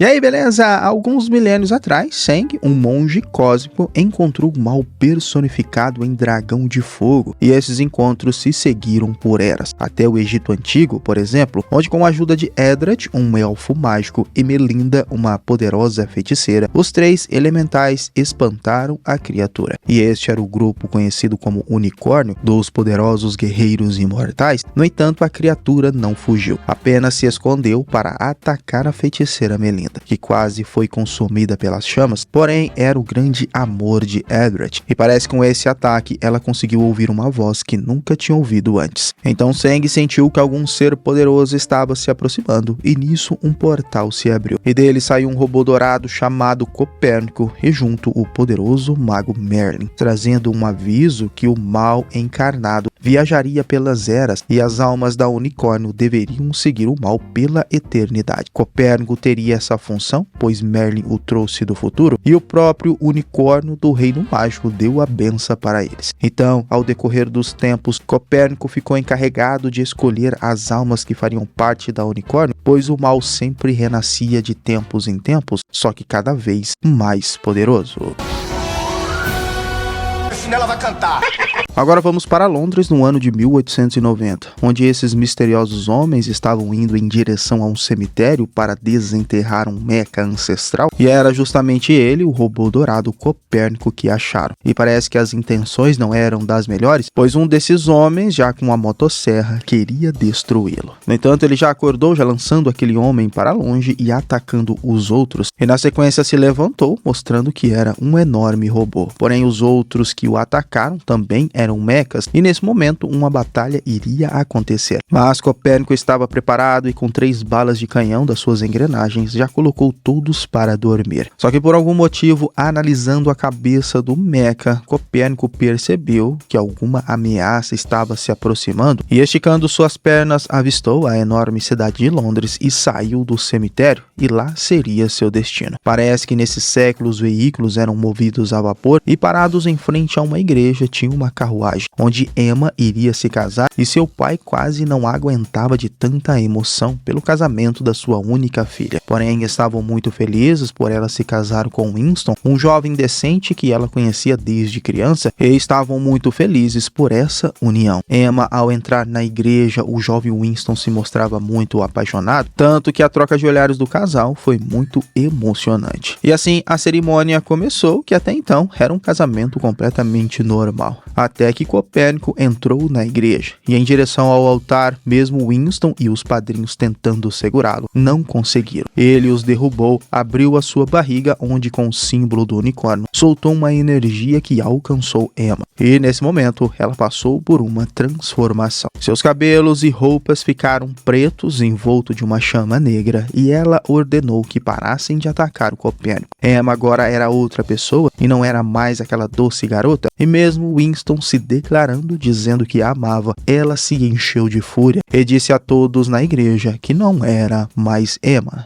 E aí, beleza? Alguns milênios atrás, Seng, um monge cósmico, encontrou o mal personificado em dragão de fogo, e esses encontros se seguiram por eras, até o Egito Antigo, por exemplo, onde com a ajuda de Eldred, um elfo mágico, e Melinda, uma poderosa feiticeira, os três elementais espantaram a criatura. E este era o grupo conhecido como Unicórnio, dos poderosos guerreiros imortais. No entanto, a criatura não fugiu, apenas se escondeu para atacar a feiticeira Melinda, que quase foi consumida pelas chamas, porém era o grande amor de Eldred, e parece que com esse ataque ela conseguiu ouvir uma voz que nunca tinha ouvido antes. Então Seng sentiu que algum ser poderoso estava se aproximando, e nisso um portal se abriu, e dele saiu um robô dourado chamado Copérnico, e junto o poderoso mago Merlin, trazendo um aviso que o mal encarnado viajaria pelas eras e as almas da Unicórnio deveriam seguir o mal pela eternidade. Copérnico teria essa função, pois Merlin o trouxe do futuro, e o próprio Unicórnio do Reino Mágico deu a benção para eles. Então, ao decorrer dos tempos, Copérnico ficou encarregado de escolher as almas que fariam parte da Unicórnio, pois o mal sempre renascia de tempos em tempos, só que cada vez mais poderoso. Ela vai cantar. Agora vamos para Londres no ano de 1890, onde esses misteriosos homens estavam indo em direção a um cemitério para desenterrar um meca ancestral, e era justamente ele, o robô dourado Copérnico, que acharam. E parece que as intenções não eram das melhores, pois um desses homens, já com uma motosserra, queria destruí-lo. No entanto, ele já acordou, já lançando aquele homem para longe e atacando os outros, e na sequência se levantou, mostrando que era um enorme robô. Porém, os outros que o atacaram também eram mechas, e nesse momento uma batalha iria acontecer. Mas Copérnico estava preparado e com 3 balas de canhão das suas engrenagens já colocou todos para dormir. Só que por algum motivo, analisando a cabeça do mecha, Copérnico percebeu que alguma ameaça estava se aproximando, e esticando suas pernas avistou a enorme cidade de Londres e saiu do cemitério, e lá seria seu destino. Parece que nesse século os veículos eram movidos a vapor, e parados em frente a uma igreja tinha uma carruagem, onde Emma iria se casar, e seu pai quase não aguentava de tanta emoção pelo casamento da sua única filha. Porém, estavam muito felizes por ela se casar com Winston, um jovem decente que ela conhecia desde criança, e estavam muito felizes por essa união. Emma, ao entrar na igreja, o jovem Winston se mostrava muito apaixonado, tanto que a troca de olhares do casal foi muito emocionante. E assim, a cerimônia começou, que até então era um casamento completamente normal. Até que Copérnico entrou na igreja, e em direção ao altar, mesmo Winston e os padrinhos tentando segurá-lo, não conseguiram. Ele os derrubou, abriu a sua barriga, onde com o símbolo do unicórnio, soltou uma energia que alcançou Emma. E nesse momento, ela passou por uma transformação. Seus cabelos e roupas ficaram pretos, envolto de uma chama negra, e ela ordenou que parassem de atacar o Copérnico. Emma agora era outra pessoa, e não era mais aquela doce garota, e mesmo Winston se declarando, dizendo que a amava, ela se encheu de fúria e disse a todos na igreja que não era mais Emma.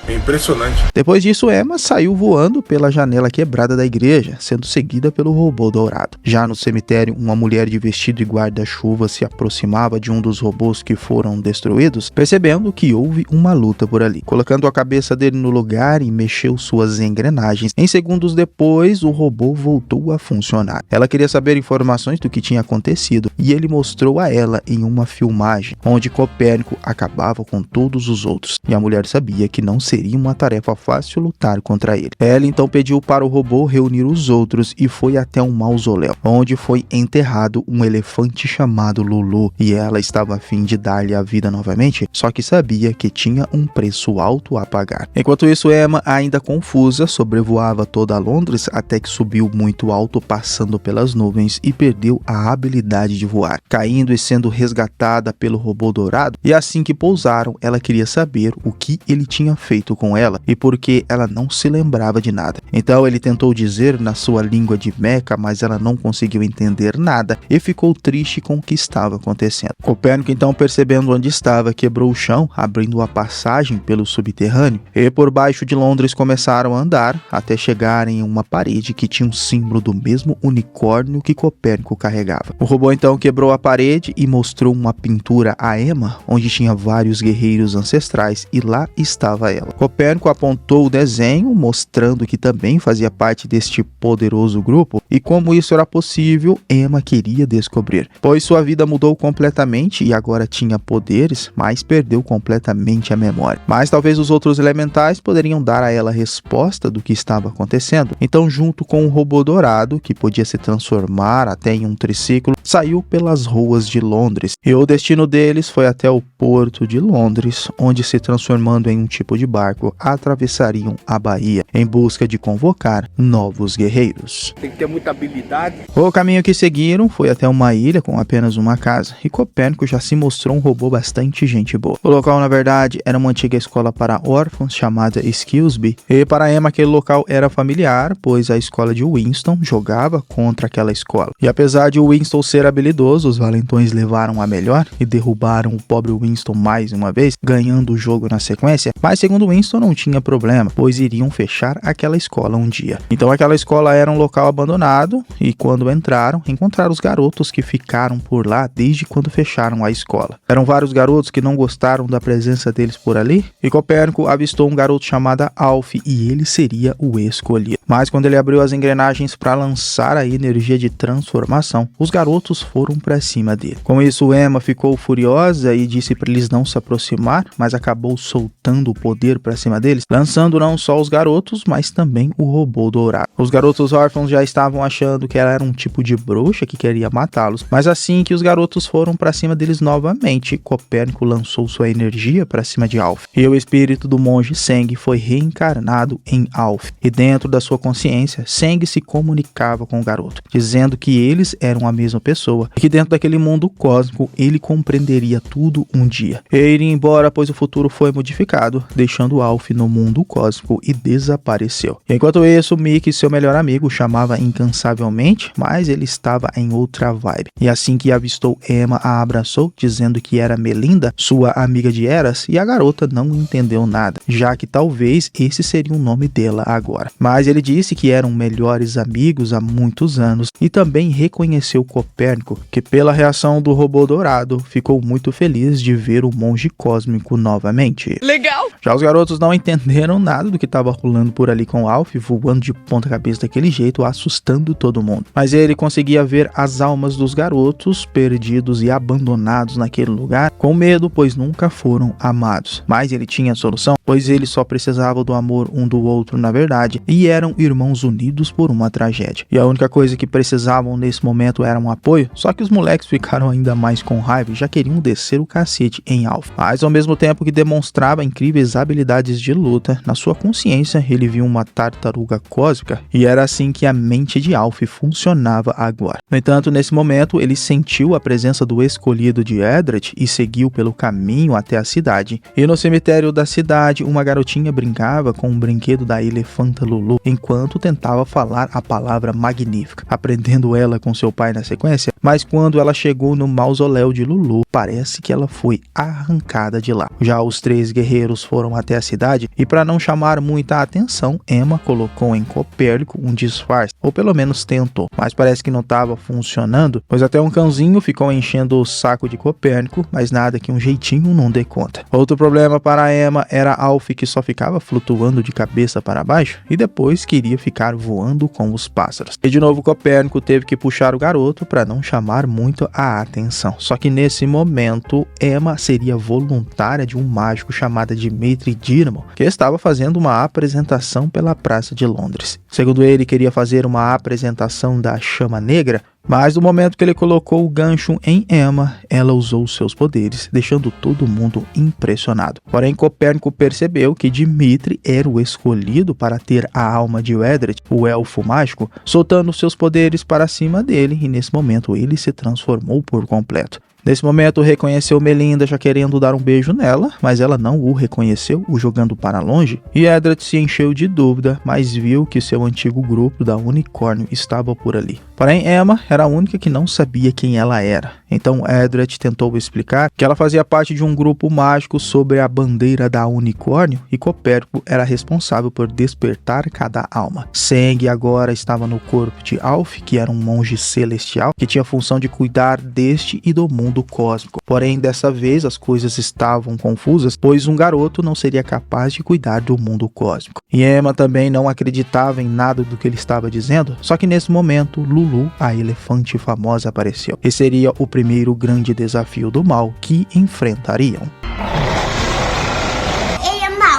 Impressionante. Depois disso, Emma saiu voando pela janela quebrada da igreja, sendo seguida pelo robô dourado. Já no cemitério, uma mulher de vestido e guarda-chuva se aproximava de um dos robôs que foram destruídos, percebendo que houve uma luta por ali. Colocando a cabeça dele no lugar e mexeu suas engrenagens, em segundos depois, o robô voltou a funcionar. Ela queria saber informações do que tinha acontecido, e ele mostrou a ela em uma filmagem, onde Copérnico acabava com todos os outros, e a mulher sabia que não seria uma tarefa fácil lutar contra ele. Ela então pediu para o robô reunir os outros e foi até um mausoléu, onde foi enterrado um elefante chamado Lulu, e ela estava a fim de dar-lhe a vida novamente, só que sabia que tinha um preço alto a pagar. Enquanto isso, Emma, ainda confusa, sobrevoava toda Londres até que subiu muito alto, passando pelas nuvens, e perdeu a habilidade de voar, caindo e sendo resgatada pelo robô dourado, e assim que pousaram, ela queria saber o que ele tinha feito feito com ela e porque ela não se lembrava de nada. Então ele tentou dizer na sua língua de Meca, mas ela não conseguiu entender nada e ficou triste com o que estava acontecendo. Copérnico, então, percebendo onde estava, quebrou o chão, abrindo a passagem pelo subterrâneo, e por baixo de Londres começaram a andar até chegarem em uma parede que tinha um símbolo do mesmo unicórnio que Copérnico carregava. O robô então quebrou a parede e mostrou uma pintura a Emma, onde tinha vários guerreiros ancestrais, e lá estava ela. Copérnico apontou o desenho, mostrando que também fazia parte deste poderoso grupo, e como isso era possível, Emma queria descobrir, pois sua vida mudou completamente e agora tinha poderes, mas perdeu completamente a memória. Mas talvez os outros elementais poderiam dar a ela a resposta do que estava acontecendo. Então, junto com o robô dourado, que podia se transformar até em um triciclo, saiu pelas ruas de Londres, e o destino deles foi até o porto de Londres, onde, se transformando em um tipo de barco, atravessariam a Baía em busca de convocar novos guerreiros. Tem que ter muita habilidade. O caminho que seguiram foi até uma ilha com apenas uma casa, e Copérnico já se mostrou um robô bastante gente boa. O local, na verdade, era uma antiga escola para órfãos chamada Skillsby, e para Emma aquele local era familiar, pois a escola de Winston jogava contra aquela escola. E apesar de Winston ser habilidoso, os valentões levaram a melhor e derrubaram o pobre Winston mais uma vez, ganhando o jogo na sequência, mas segundo Winston não tinha problema, pois iriam fechar aquela escola um dia. Então aquela escola era um local abandonado, e quando entraram os garotos que ficaram por lá desde quando fecharam a escola. Eram vários garotos que não gostaram da presença deles por ali, e Copérnico avistou um garoto chamado Alf, e ele seria o escolhido. Mas quando ele abriu as engrenagens para lançar a energia de transformação, os garotos foram para cima dele. Com isso, Emma ficou furiosa e disse para eles não se aproximar, mas acabou soltando o poder para cima deles, lançando não só os garotos, mas também o robô dourado. Os garotos órfãos já estavam achando que ela era um tipo de bruxa que queria matá-los, mas assim que os garotos foram para cima deles novamente, Copérnico lançou sua energia para cima de Alf, e o espírito do monge Seng foi reencarnado em Alf, e dentro da sua consciência, Seng se comunicava com o garoto, dizendo que eles eram a mesma pessoa, e que dentro daquele mundo cósmico ele compreenderia tudo um dia. Ele iria embora, pois o futuro foi modificado, deixando Alf no mundo cósmico, e desapareceu. E enquanto isso, Mickey, seu melhor amigo, chamava incansavelmente, mas ele estava em outra vibe. E assim que avistou Emma, a abraçou, dizendo que era Melinda, sua amiga de Eras, e a garota não entendeu nada, já que talvez esse seria o nome dela agora. Mas ele disse que eram melhores amigos há muitos anos, e também reconheceu Copérnico, que pela reação do robô dourado, ficou muito feliz de ver o monge cósmico novamente. Legal! Já os garotos não entenderam nada do que estava rolando por ali com Alf, voando de ponta cabeça daquele jeito, assustando todo mundo. Mas ele conseguia ver as almas dos garotos perdidos e abandonados naquele lugar, com medo, pois nunca foram amados. Mas ele tinha a solução, pois eles só precisavam do amor um do outro na verdade, e eram irmãos unidos por uma tragédia. E a única coisa que precisavam nesse momento era um apoio, só que os moleques ficaram ainda mais com raiva e já queriam descer o cacete em Alf. Mas ao mesmo tempo que demonstrava incríveis habilidades de luta, na sua consciência ele viu uma tartaruga cósmica, e era assim que a mente de Alf funcionava agora. No entanto, nesse momento ele sentiu a presença do escolhido de Edred e seguiu pelo caminho até a cidade. E no cemitério da cidade, uma garotinha brincava com um brinquedo da elefanta Lulu, enquanto tentava falar a palavra magnífica, aprendendo ela com seu pai na sequência. Mas quando ela chegou no mausoléu de Lulu, parece que ela foi arrancada de lá. Já os três guerreiros foram até a cidade, e para não chamar muita atenção, Emma colocou em Copérnico um disfarce, ou pelo menos tentou, mas parece que não estava funcionando, pois até um cãozinho ficou enchendo o saco de Copérnico, mas nada que um jeitinho não dê conta. Outro problema para Emma era Alf, que só ficava flutuando de cabeça para baixo e depois queria ficar voando com os pássaros. E de novo Copérnico teve que puxar o garoto para não chamar muito a atenção. Só que nesse momento, Emma seria voluntária de um mágico chamado Dimitri Dínamo, que estava fazendo uma apresentação pela Praça de Londres. Segundo ele, queria fazer uma apresentação da Chama Negra, mas no momento que ele colocou o gancho em Emma, ela usou seus poderes, deixando todo mundo impressionado. Porém, Copérnico percebeu que Dimitri era o escolhido para ter a alma de Edred, o elfo mágico, soltando seus poderes para cima dele, e nesse momento ele se transformou por completo. Nesse momento, reconheceu Melinda já querendo dar um beijo nela, mas ela não o reconheceu, o jogando para longe. E Edred se encheu de dúvida, mas viu que seu antigo grupo da Unicórnio estava por ali. Porém, Emma era a única que não sabia quem ela era. Então Edred tentou explicar que ela fazia parte de um grupo mágico sobre a bandeira da Unicórnio e Copérnico era responsável por despertar cada alma. Seng agora estava no corpo de Alf, que era um monge celestial que tinha a função de cuidar deste e do mundo cósmico. Porém, dessa vez as coisas estavam confusas, pois um garoto não seria capaz de cuidar do mundo cósmico. E Emma também não acreditava em nada do que ele estava dizendo, só que nesse momento Lulu, a elefante famosa, apareceu. E seria o primeiro grande desafio do mal que enfrentariam.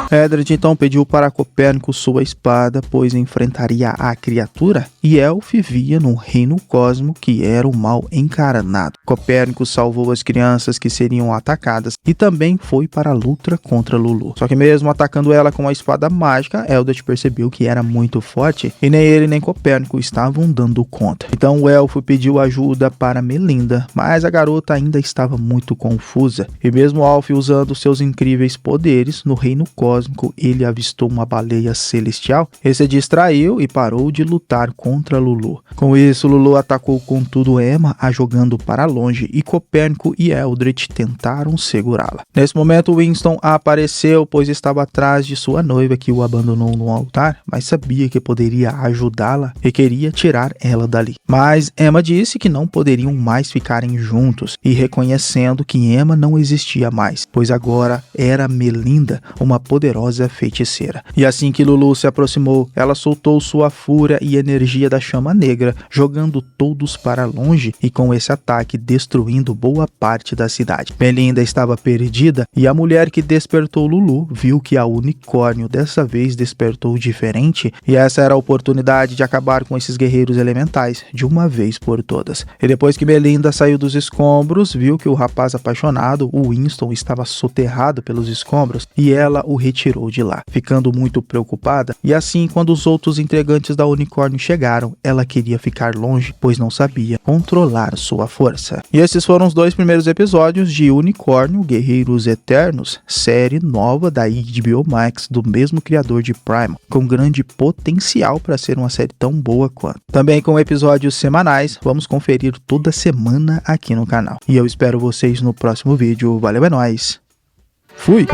Edred então pediu para Copérnico sua espada, pois enfrentaria a criatura, e Elf via no reino cósmico que era o mal encarnado. Copérnico salvou as crianças que seriam atacadas e também foi para a luta contra Lulu. Só que mesmo atacando ela com a espada mágica, Eldred percebeu que era muito forte e nem ele nem Copérnico estavam dando conta. Então o elfo pediu ajuda para Melinda, mas a garota ainda estava muito confusa. E mesmo Alf usando seus incríveis poderes no reino cósmico, ele avistou uma baleia celestial. Ele se distraiu e parou de lutar contra Lulu. Com isso, Lulu atacou com tudo Emma, a jogando para longe, e Copérnico e Eldred tentaram segurá-la. Nesse momento, Winston apareceu, pois estava atrás de sua noiva, que o abandonou no altar, mas sabia que poderia ajudá-la e queria tirar ela dali. Mas Emma disse que não poderiam mais ficarem juntos, e reconhecendo que Emma não existia mais, pois agora era Melinda, uma poderosa feiticeira. E assim que Lulu se aproximou, ela soltou sua fúria e energia da chama negra, jogando todos para longe e com esse ataque destruindo boa parte da cidade. Melinda estava perdida e a mulher que despertou Lulu viu que a Unicórnio dessa vez despertou diferente e essa era a oportunidade de acabar com esses guerreiros elementais de uma vez por todas. E depois que Melinda saiu dos escombros, viu que o rapaz apaixonado, o Winston, estava soterrado pelos escombros e ela o retirou de lá, ficando muito preocupada. E assim, quando os outros integrantes da Unicórnio chegaram, ela queria ficar longe, pois não sabia controlar sua força. E esses foram os 2 primeiros episódios de Unicórnio Guerreiros Eternos, série nova da HBO Max, do mesmo criador de Primal, com grande potencial para ser uma série tão boa quanto. Também com episódios semanais, vamos conferir toda semana aqui no canal. E eu espero vocês no próximo vídeo. Valeu, é nóis! Fui!